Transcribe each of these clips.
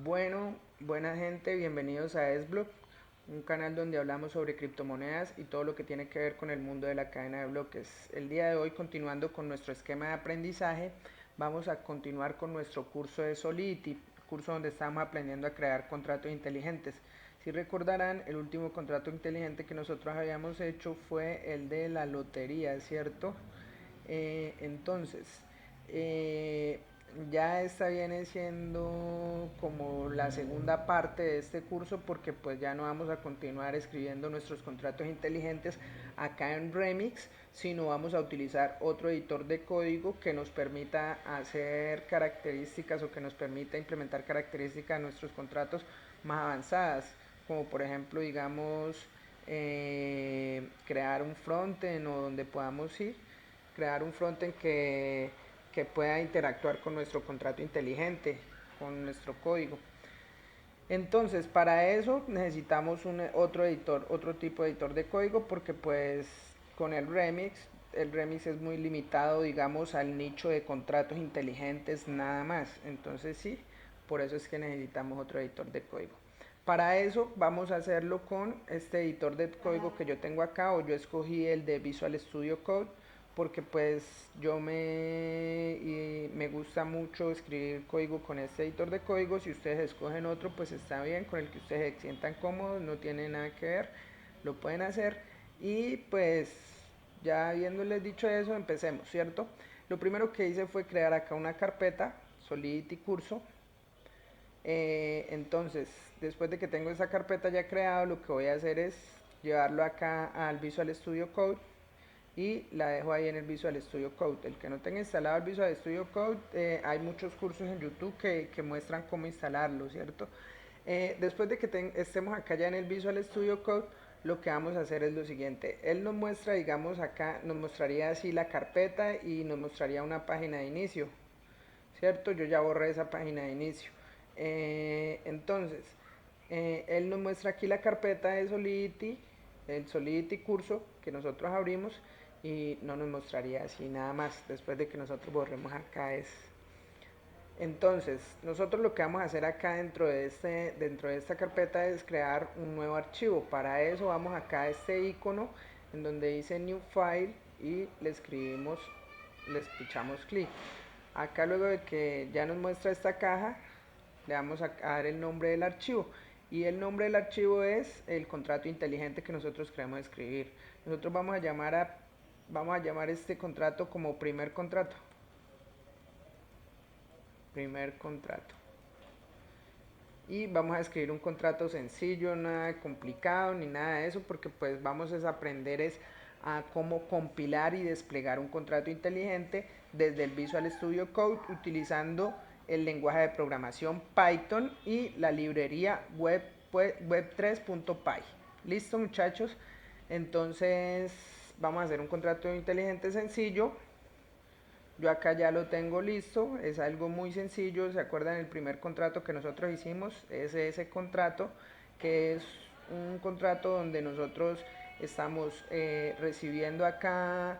Bueno, buena gente, bienvenidos a SBlock, un canal donde hablamos sobre criptomonedas y todo lo que tiene que ver con el mundo de la cadena de bloques. El día de hoy, continuando con nuestro esquema de aprendizaje, vamos a continuar con nuestro curso de Solidity, curso donde estamos aprendiendo a crear contratos inteligentes. Si recordarán, el último contrato inteligente que nosotros habíamos hecho fue el de la lotería, ¿cierto? Entonces, eh, ya esta viene siendo como la segunda parte de este curso porque pues ya no vamos a continuar escribiendo nuestros contratos inteligentes acá en Remix, sino vamos a utilizar otro editor de código que nos permita hacer características o que nos permita implementar características de nuestros contratos más avanzadas, como por ejemplo digamos crear un frontend o donde podamos ir crear un frontend que pueda interactuar con nuestro contrato inteligente, con nuestro código. Entonces, para eso necesitamos otro editor, otro tipo de editor de código, porque pues con el Remix es muy limitado, digamos, al nicho de contratos inteligentes nada más. Entonces sí, por eso es que necesitamos otro editor de código. Para eso vamos a hacerlo con este editor de código que yo tengo acá, o yo escogí el de Visual Studio Code, porque pues me gusta mucho escribir código con este editor de código. Si ustedes escogen otro, pues está bien, con el que ustedes se sientan cómodos, no tiene nada que ver, lo pueden hacer. Y pues ya habiéndoles dicho eso, empecemos, ¿cierto? Lo primero que hice fue crear acá una carpeta, Solidity Curso. Entonces, después de que tengo esa carpeta ya creada, lo que voy a hacer es llevarlo acá al Visual Studio Code y la dejo ahí en el Visual Studio Code. El que no tenga instalado el Visual Studio Code, hay muchos cursos en YouTube que muestran cómo instalarlo, ¿cierto? Después de que estemos acá ya en el Visual Studio Code, lo que vamos a hacer es lo siguiente. Él nos muestra, digamos acá, nos mostraría así la carpeta y nos mostraría una página de inicio, ¿cierto? Yo ya borré esa página de inicio. Entonces, él nos muestra aquí la carpeta de Solidity, el Solidity curso que nosotros abrimos, y no nos mostraría así nada más después de que nosotros borremos acá es. Entonces, nosotros lo que vamos a hacer acá dentro de esta carpeta es crear un nuevo archivo. Para eso vamos acá a este icono en donde dice New File y les pichamos clic. Acá luego de que ya nos muestra esta caja, le vamos a dar el nombre del archivo. Y el nombre del archivo es el contrato inteligente que nosotros queremos escribir. Nosotros vamos a llamar este contrato como primer contrato. Y vamos a escribir un contrato sencillo, nada complicado ni nada de eso, porque pues vamos a aprender a cómo compilar y desplegar un contrato inteligente desde el Visual Studio Code utilizando el lenguaje de programación Python y la librería web3.py. Listo, muchachos. Entonces vamos a hacer un contrato inteligente sencillo. Yo acá ya lo tengo listo, es algo muy sencillo. ¿Se acuerdan el primer contrato que nosotros hicimos? Es ese contrato, que es un contrato donde nosotros estamos recibiendo acá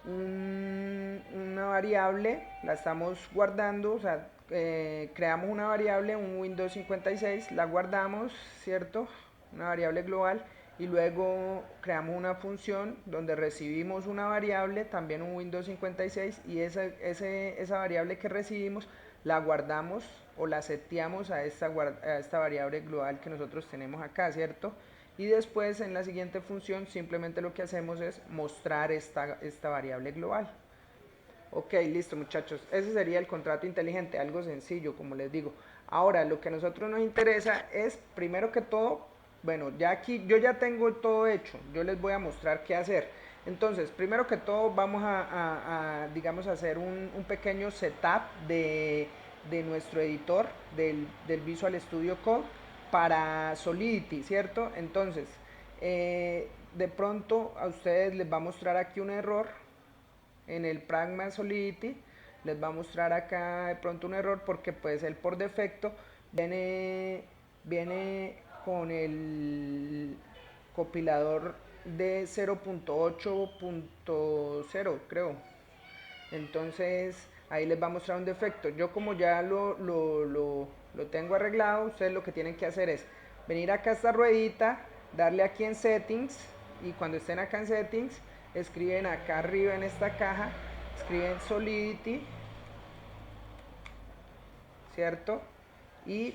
una variable, la estamos guardando, o sea, creamos una variable, un Windows 56, la guardamos, ¿cierto? Una variable global, y luego creamos una función donde recibimos una variable, también un Windows 56, y esa variable que recibimos la guardamos o la seteamos a esta variable global que nosotros tenemos acá, ¿cierto? Y después en la siguiente función simplemente lo que hacemos es mostrar esta variable global. Ok, listo muchachos, ese sería el contrato inteligente, algo sencillo como les digo. Ahora lo que a nosotros nos interesa es, primero que todo, bueno, ya aquí yo ya tengo todo hecho, yo les voy a mostrar qué hacer. Entonces, primero que todo vamos digamos, hacer un pequeño setup de nuestro editor del Visual Studio Code para Solidity, ¿cierto? Entonces, de pronto a ustedes les va a mostrar aquí un error en el Pragma Solidity, les va a mostrar acá de pronto un error porque pues él por defecto viene con el compilador de 0.8.0 creo. Entonces ahí les va a mostrar un defecto. Yo como ya lo tengo arreglado, ustedes lo que tienen que hacer es venir acá a esta ruedita, darle aquí en settings, y cuando estén acá en settings, escriben acá arriba en esta caja, escriben Solidity, ¿cierto? Y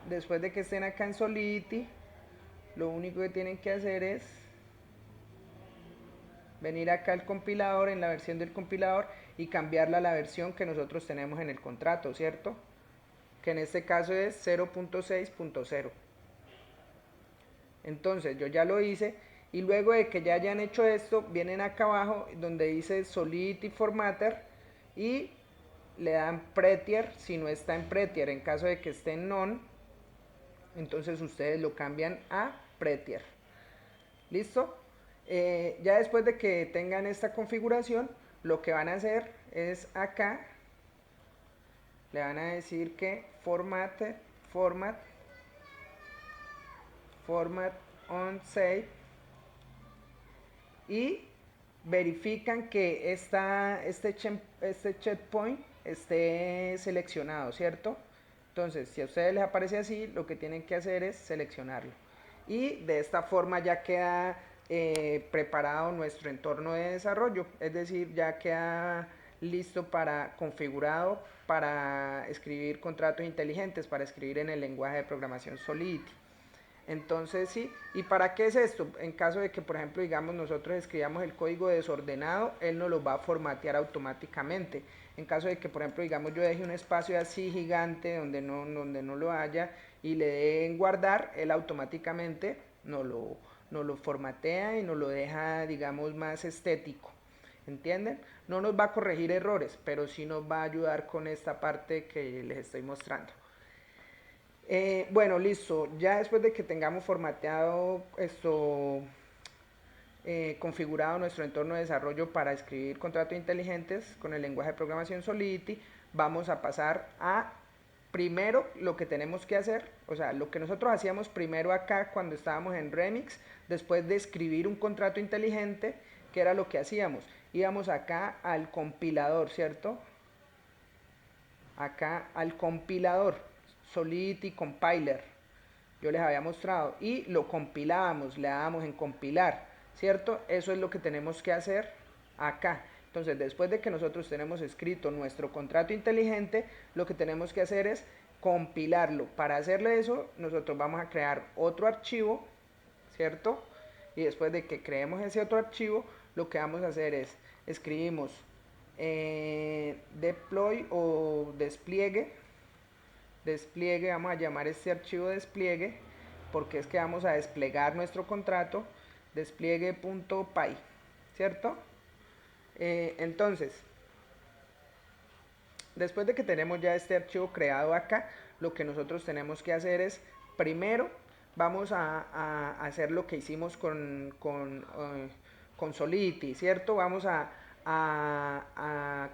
después de que estén acá en Solidity, lo único que tienen que hacer es venir acá al compilador, en la versión del compilador, y cambiarla a la versión que nosotros tenemos en el contrato, ¿cierto? Que en este caso es 0.6.0. Entonces yo ya lo hice, y luego de que ya hayan hecho esto, vienen acá abajo donde dice Solidity Formatter y le dan Prettier si no está en Prettier. En caso de que esté en None, entonces ustedes lo cambian a Prettier. ¿Listo? Ya después de que tengan esta configuración, lo que van a hacer es acá, le van a decir que format on save, y verifican que este checkpoint esté seleccionado, ¿cierto? Entonces, si a ustedes les aparece así, lo que tienen que hacer es seleccionarlo. Y de esta forma ya queda preparado nuestro entorno de desarrollo, es decir, ya queda listo para configurado para escribir contratos inteligentes, para escribir en el lenguaje de programación Solidity. Entonces sí, ¿y para qué es esto? En caso de que, por ejemplo, digamos, nosotros escribamos el código desordenado, él nos lo va a formatear automáticamente. En caso de que, por ejemplo, digamos, yo deje un espacio así gigante donde no lo haya y le dé en guardar, él automáticamente nos lo formatea y nos lo deja, digamos, más estético. ¿Entienden? No nos va a corregir errores, pero sí nos va a ayudar con esta parte que les estoy mostrando. Bueno, listo. Ya después de que tengamos formateado esto, configurado nuestro entorno de desarrollo para escribir contratos inteligentes con el lenguaje de programación Solidity, vamos a pasar a primero lo que tenemos que hacer, o sea, lo que nosotros hacíamos primero acá cuando estábamos en Remix, después de escribir un contrato inteligente, que era lo que hacíamos. Íbamos acá al compilador, ¿cierto? Acá al compilador, Solidity Compiler, yo les había mostrado, y lo compilábamos, le dábamos en compilar, ¿cierto? Eso es lo que tenemos que hacer acá. Entonces, después de que nosotros tenemos escrito nuestro contrato inteligente, lo que tenemos que hacer es compilarlo. Para hacerle eso, nosotros vamos a crear otro archivo, ¿cierto? Y después de que creemos ese otro archivo, lo que vamos a hacer es, escribimos deploy o despliegue, vamos a llamar este archivo despliegue, porque es que vamos a desplegar nuestro contrato, despliegue.py, ¿cierto? Entonces, después de que tenemos ya este archivo creado acá, lo que nosotros tenemos que hacer es, primero, vamos a hacer lo que hicimos con Solidity, ¿cierto? Vamos a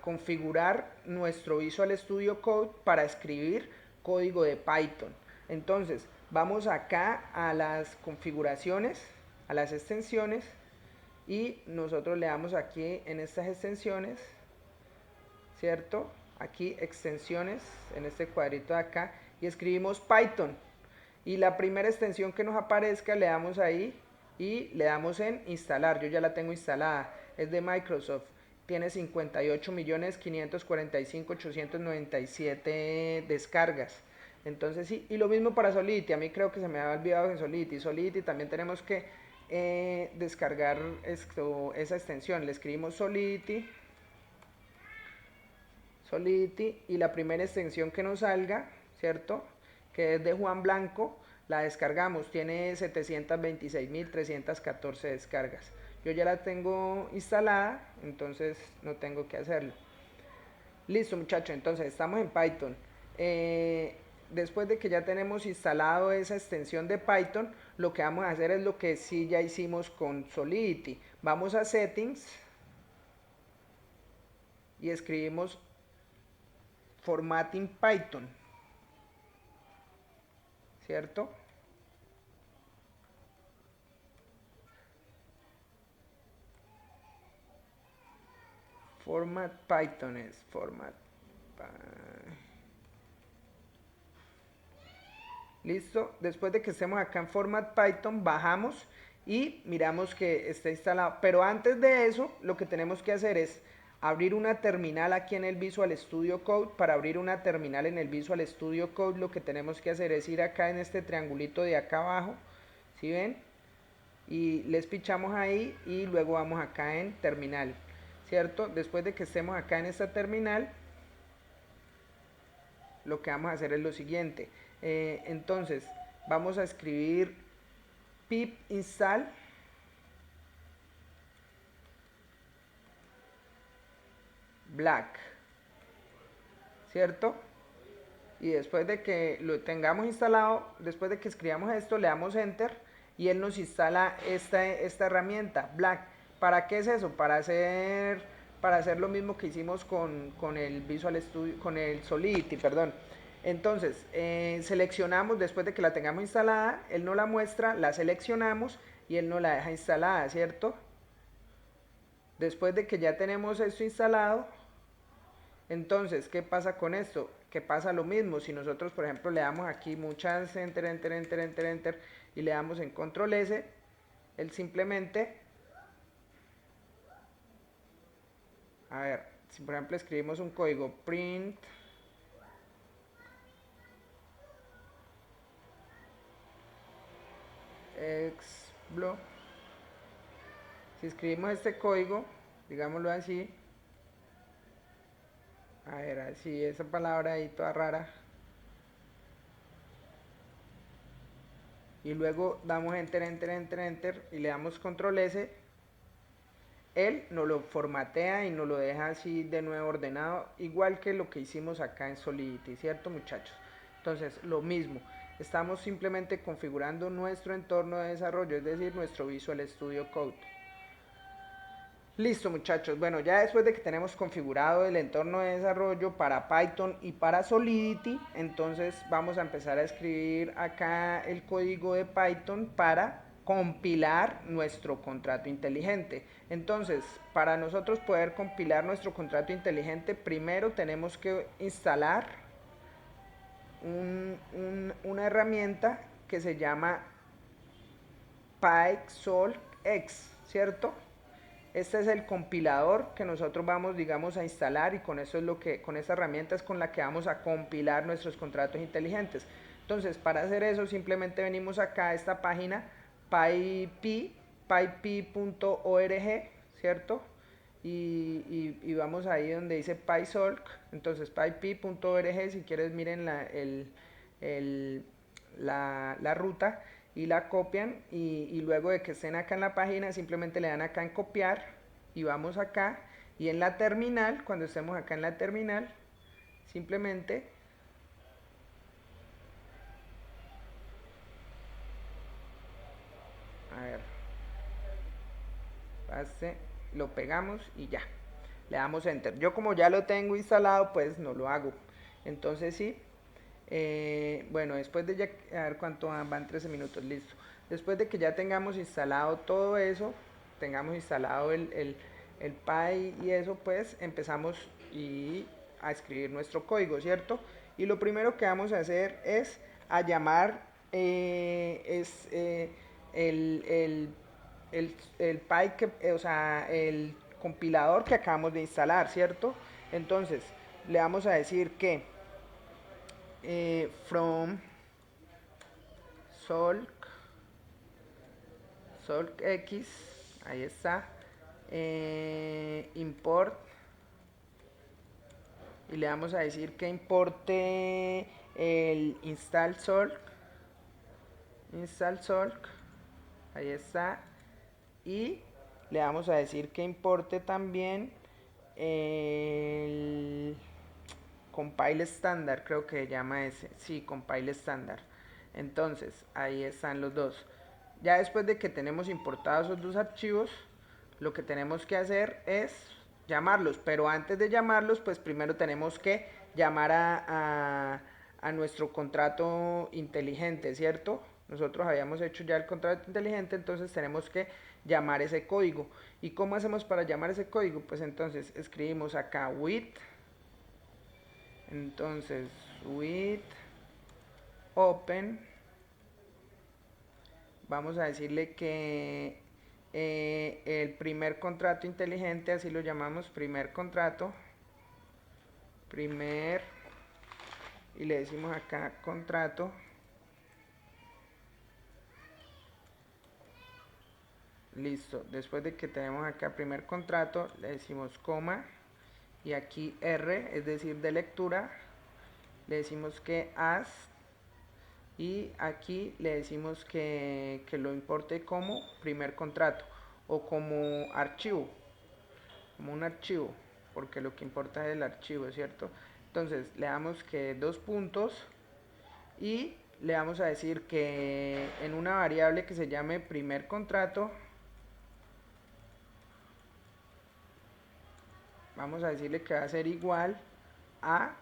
configurar nuestro Visual Studio Code para escribir código de Python. Entonces, vamos acá a las configuraciones, a las extensiones, y nosotros le damos aquí en estas extensiones, ¿cierto? Aquí extensiones, en este cuadrito de acá, y escribimos Python. Y la primera extensión que nos aparezca le damos ahí y le damos en instalar. Yo ya la tengo instalada, es de Microsoft. Tiene 58.545.897 descargas. Entonces sí, y lo mismo para Solidity. A mí creo que se me había olvidado en Solidity también tenemos que descargar esa extensión. Le escribimos Solidity y la primera extensión que nos salga, ¿cierto? Que es de Juan Blanco, la descargamos, tiene 726.314 descargas. Yo ya la tengo instalada, entonces no tengo que hacerlo. Listo, muchachos, entonces estamos en Python. Después de que ya tenemos instalado esa extensión de Python, lo que vamos a hacer es lo que sí ya hicimos con Solidity. Vamos a Settings y escribimos Formatting Python, ¿cierto? Format Python es format. Listo. Después de que estemos acá en format Python, bajamos y miramos que está instalado. Pero antes de eso, lo que tenemos que hacer es abrir una terminal aquí en el Visual Studio Code. Para abrir una terminal en el Visual Studio Code, lo que tenemos que hacer es ir acá en este triangulito de acá abajo. ¿Sí ven? Y les pichamos ahí y luego vamos acá en terminal. ¿Cierto? Después de que estemos acá en esta terminal, lo que vamos a hacer es lo siguiente. Entonces, vamos a escribir pip install black, ¿cierto? Y después de que lo tengamos instalado, después de que escribamos esto, le damos enter y él nos instala esta herramienta black. ¿Para qué es eso? Para hacer lo mismo que hicimos con el Visual Studio, con el Solidity, perdón. Entonces, seleccionamos, después de que la tengamos instalada, él nos la muestra, la seleccionamos y él nos la deja instalada, ¿cierto? Después de que ya tenemos esto instalado, entonces, ¿qué pasa con esto? Que pasa lo mismo, si nosotros, por ejemplo, le damos aquí muchas enter, enter, enter, enter, enter, y le damos en control S, él simplemente, a ver, si por ejemplo escribimos un código print, xblock, si escribimos este código, digámoslo así, a ver, así, esa palabra ahí toda rara, y luego damos enter, enter, enter, enter, y le damos control S, él nos lo formatea y nos lo deja así de nuevo ordenado, igual que lo que hicimos acá en Solidity, ¿cierto, muchachos? Entonces, lo mismo, estamos simplemente configurando nuestro entorno de desarrollo, es decir, nuestro Visual Studio Code. Listo, muchachos, bueno, ya después de que tenemos configurado el entorno de desarrollo para Python y para Solidity, entonces vamos a empezar a escribir acá el código de Python para compilar nuestro contrato inteligente. Entonces, para nosotros poder compilar nuestro contrato inteligente, primero tenemos que instalar una herramienta que se llama PySolveX, ¿cierto? Este es el compilador que nosotros vamos, digamos, a instalar, y con eso es lo que, con esta herramienta es con la que vamos a compilar nuestros contratos inteligentes. Entonces, para hacer eso, simplemente venimos acá a esta página pyp.org, ¿cierto? Y vamos ahí donde dice PySolve. Entonces, pyp.org, si quieres miren la ruta y la copian, y luego de que estén acá en la página simplemente le dan acá en copiar y vamos acá, y en la terminal, cuando estemos acá en la terminal, simplemente a ver, lo pegamos y ya, le damos enter. Yo como ya lo tengo instalado, pues no lo hago. Entonces sí, bueno, después de ya, a ver cuánto van, 13 minutos, listo. Después de que ya tengamos instalado todo eso, tengamos instalado el Py y eso, pues empezamos a escribir nuestro código, ¿cierto? Y lo primero que vamos a hacer es a llamar el Py, o sea, el compilador que acabamos de instalar, ¿cierto? Entonces, le vamos a decir que from solx, ahí está, import, y le vamos a decir que importe el install solc, ahí está, y le vamos a decir que importe también el compile estándar, creo que se llama ese, sí, compile estándar. Entonces, ahí están los dos. Ya después de que tenemos importados esos dos archivos, lo que tenemos que hacer es llamarlos, pero antes de llamarlos, pues primero tenemos que llamar a nuestro contrato inteligente, ¿cierto? nosotros habíamos hecho ya el contrato inteligente, entonces tenemos que llamar ese código. ¿Y cómo hacemos para llamar ese código? Pues entonces escribimos acá with, entonces with open, vamos a decirle que el primer contrato inteligente, así lo llamamos, primer contrato, primer, y le decimos acá contrato, listo. Después de que tenemos acá primer contrato, le decimos coma, y aquí R, es decir, de lectura, le decimos que as, y aquí le decimos que lo importe como primer contrato o como archivo, como un archivo, porque lo que importa es el archivo, ¿cierto? Entonces le damos que dos puntos y le vamos a decir que en una variable que se llame primer contrato, vamos a decirle que va a ser igual a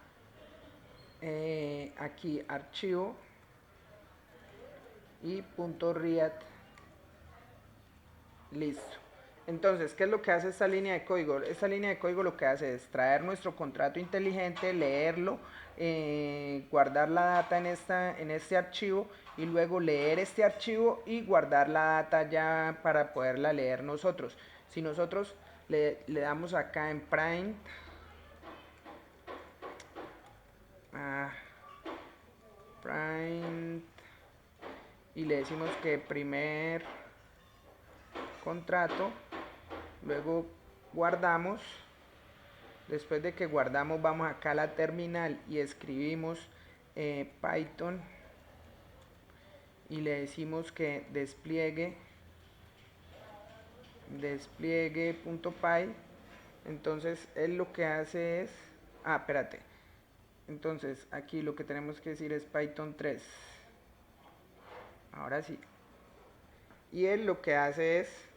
aquí archivo y punto read, listo. Entonces, ¿qué es lo que hace esta línea de código? Esta línea de código lo que hace es traer nuestro contrato inteligente, leerlo, guardar la data en este archivo y luego leer este archivo y guardar la data ya para poderla leer nosotros. Si nosotros le damos acá en print, print y le decimos que primer contrato, luego guardamos. Después de que guardamos, vamos acá a la terminal y escribimos Python y le decimos que despliegue.py. Entonces él lo que hace es, espérate, entonces aquí lo que tenemos que decir es Python 3, ahora sí, y él lo que hace es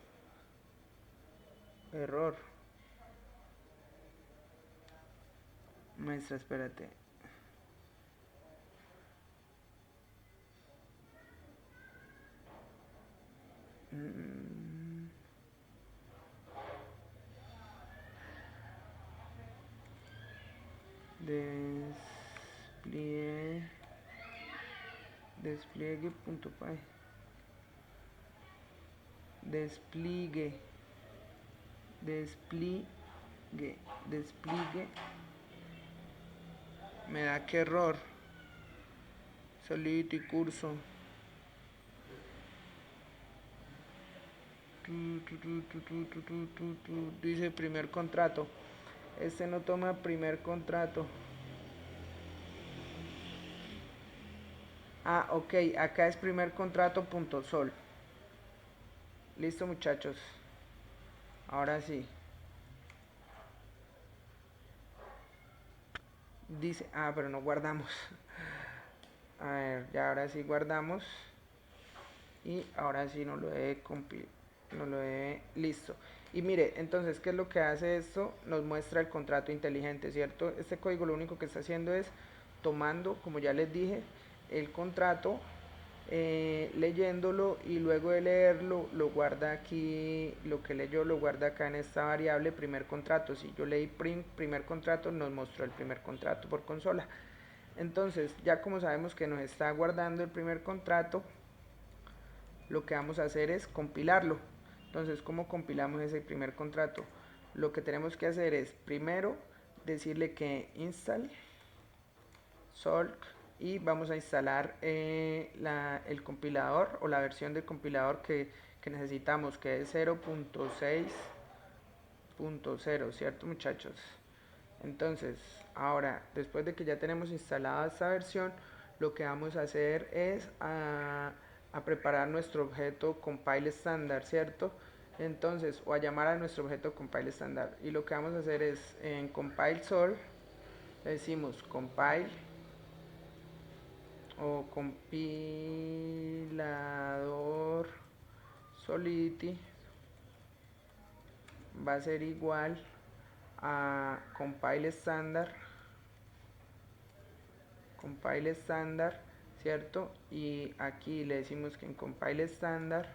error, maestra, espérate, despliegue.py, despliegue, me da que error, solito y curso, dice primer contrato, este no toma primer contrato, ok, acá es primer contrato punto sol, listo muchachos, ahora sí, dice, pero no guardamos, a ver, ya ahora sí guardamos, y ahora sí nos lo debe compilar, nos lo debe, listo. Y mire, entonces, ¿qué es lo que hace esto? Nos muestra el contrato inteligente, ¿cierto? Este código lo único que está haciendo es tomando, como ya les dije, el contrato, leyéndolo y luego de leerlo lo guarda aquí, lo que leyó lo guarda acá en esta variable primer contrato. Si yo leí primer contrato, nos mostró el primer contrato por consola. Entonces, ya como sabemos que nos está guardando el primer contrato, lo que vamos a hacer es compilarlo. Entonces, ¿cómo compilamos ese primer contrato? Lo que tenemos que hacer es primero decirle que install solc y vamos a instalar el compilador o la versión del compilador que necesitamos, que es 0.6.0, ¿cierto muchachos? Entonces, ahora, después de que ya tenemos instalada esta versión, lo que vamos a hacer es a preparar nuestro objeto compile estándar, ¿cierto? Entonces, o a llamar a nuestro objeto compile estándar. Y lo que vamos a hacer es en compile sol, le decimos compile o compilador solidity va a ser igual a compile estándar ¿cierto? Y aquí le decimos que en compile estándar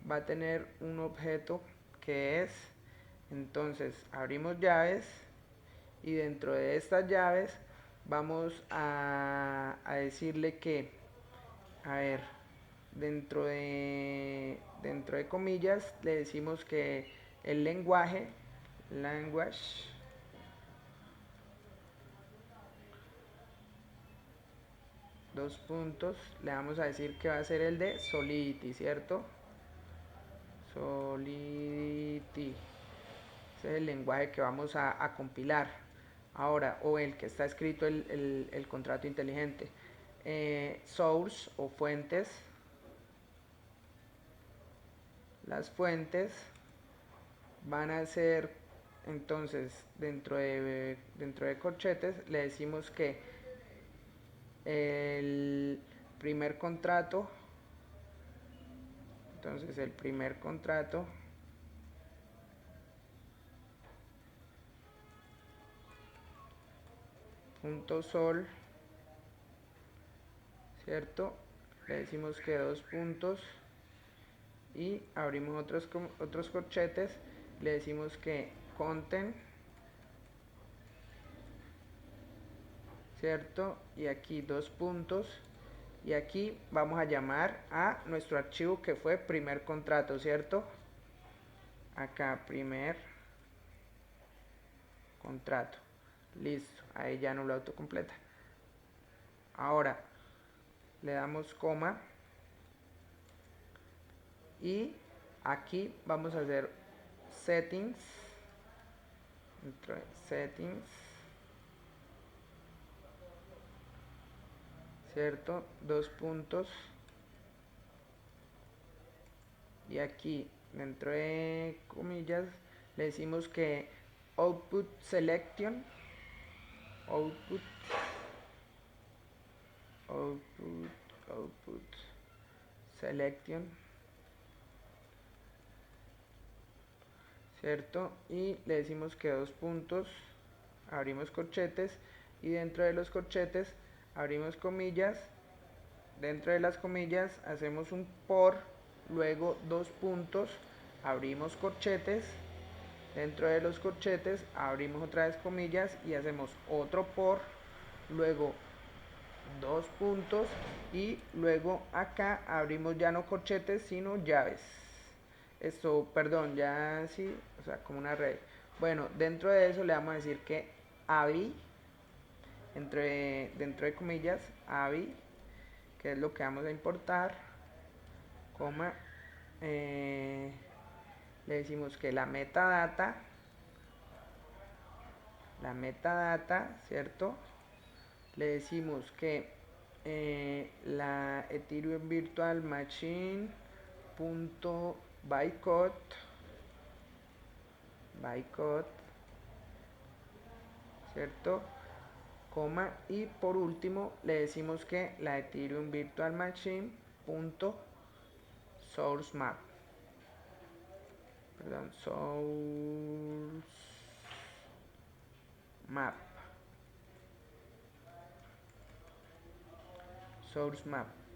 va a tener un objeto que es, entonces abrimos llaves y dentro de estas llaves vamos a decirle que, a ver, dentro de comillas le decimos que el lenguaje, language, dos puntos, le vamos a decir que va a ser el de Solidity, ¿cierto? Solidity. Ese es el lenguaje que vamos a compilar ahora, o el que está escrito el contrato inteligente. Source o fuentes. Las fuentes van a ser, entonces, dentro de corchetes, le decimos que el primer contrato, entonces el primer contrato punto sol, ¿cierto? Le decimos que dos puntos y abrimos otros corchetes, le decimos que content, ¿cierto? Y aquí dos puntos y aquí vamos a llamar a nuestro archivo que fue primer contrato, ¿cierto? Acá primer contrato, listo, ahí ya no lo autocompleta. Ahora le damos coma y aquí vamos a hacer settings, dentro de settings, ¿cierto? Dos puntos y aquí dentro de comillas le decimos que output selection, output selection, ¿cierto? Y le decimos que dos puntos, abrimos corchetes y dentro de los corchetes abrimos comillas, dentro de las comillas hacemos un por, luego dos puntos, abrimos corchetes, dentro de los corchetes abrimos otra vez comillas y hacemos otro por, luego dos puntos y luego acá abrimos ya no corchetes sino llaves. Esto, perdón, ya sí, o sea, como una red. Bueno, dentro de eso le vamos a decir que ABI, dentro de comillas, ABI, que es lo que vamos a importar, coma, le decimos que la metadata, ¿cierto? Le decimos que la Ethereum Virtual Machine punto bytecode, ¿cierto? Coma, y por último le decimos que la Ethereum Virtual Machine punto source map, perdón, source map.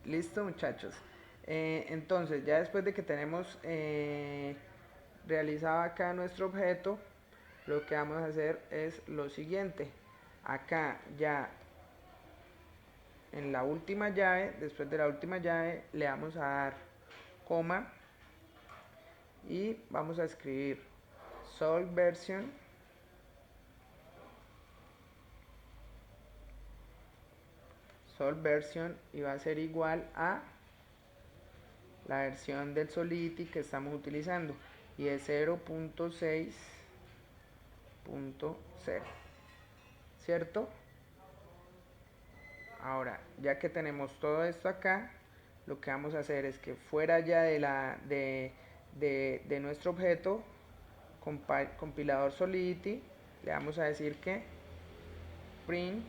Listo, muchachos. Entonces, ya después de que tenemos realizado acá nuestro objeto, lo que vamos a hacer es lo siguiente. Acá ya en la última llave, después de la última llave, le vamos a dar coma y vamos a escribir solve version y va a ser igual a la versión del Solidity que estamos utilizando y es 0.6.0, ¿cierto? Ahora, ya que tenemos todo esto acá, lo que vamos a hacer es que fuera ya de nuestro objeto compilador Solidity, le vamos a decir que print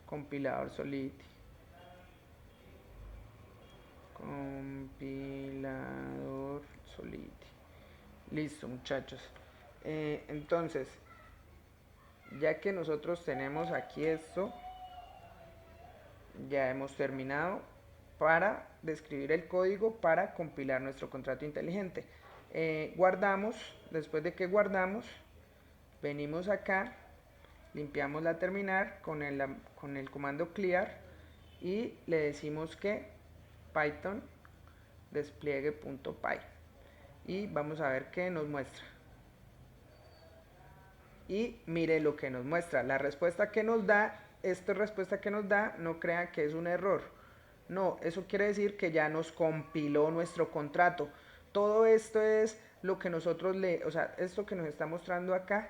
compilador Solidity. Compilador Solidity. Listo, muchachos. Entonces, ya que nosotros tenemos aquí esto, ya hemos terminado para describir el código para compilar nuestro contrato inteligente. Guardamos, después de que guardamos, venimos acá, limpiamos la terminal con el comando clear y le decimos que python despliegue.py y vamos a ver qué nos muestra. Y mire lo que nos muestra, la respuesta que nos da, esta respuesta que nos da, no crean que es un error. No, eso quiere decir que ya nos compiló nuestro contrato. Todo esto es lo que nosotros o sea, esto que nos está mostrando acá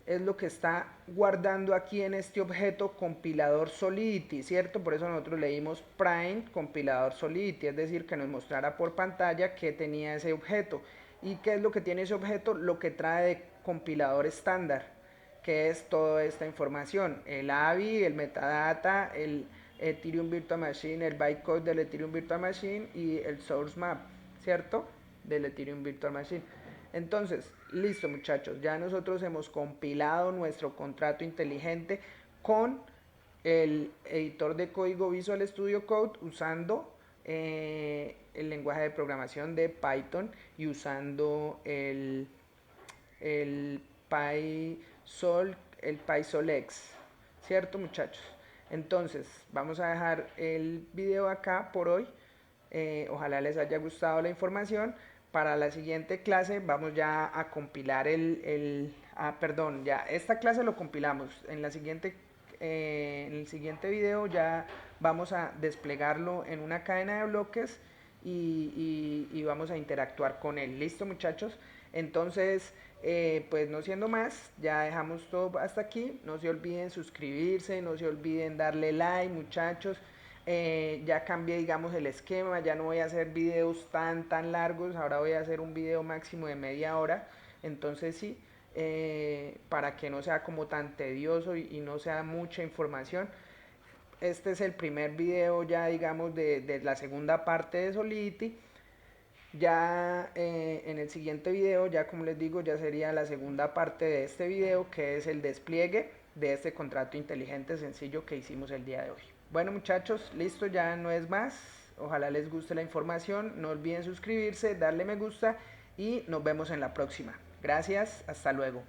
es lo que está guardando aquí en este objeto compilador Solidity, ¿cierto? Por eso nosotros leímos prime compilador Solidity, es decir, que nos mostrara por pantalla qué tenía ese objeto. ¿Y qué es lo que tiene ese objeto? Lo que trae de compilador estándar, que es toda esta información, el AVI, el metadata, el Ethereum Virtual Machine, el bytecode del Ethereum Virtual Machine y el source map, ¿cierto? Del Ethereum Virtual Machine. Entonces, listo muchachos, ya nosotros hemos compilado nuestro contrato inteligente con el editor de código Visual Studio Code usando el lenguaje de programación de Python y usando el PySolX, ¿cierto muchachos? Entonces, vamos a dejar el video acá por hoy. Ojalá les haya gustado la información. Para la siguiente clase vamos ya a compilar perdón, ya esta clase lo compilamos. En en el siguiente video ya vamos a desplegarlo en una cadena de bloques y vamos a interactuar con él. ¿Listo muchachos? Entonces, pues no siendo más, ya dejamos todo hasta aquí. No se olviden suscribirse, no se olviden darle like muchachos. Ya cambié, digamos, el esquema, ya no voy a hacer videos tan largos, ahora voy a hacer un video máximo de media hora, entonces sí, para que no sea como tan tedioso y no sea mucha información. Este es el primer video ya, digamos, de la segunda parte de Solidity. Ya en el siguiente video, ya como les digo, ya sería la segunda parte de este video, que es el despliegue de este contrato inteligente sencillo que hicimos el día de hoy. Bueno muchachos, listo, ya no es más. Ojalá les guste la información. No olviden suscribirse, darle me gusta y nos vemos en la próxima. Gracias, hasta luego.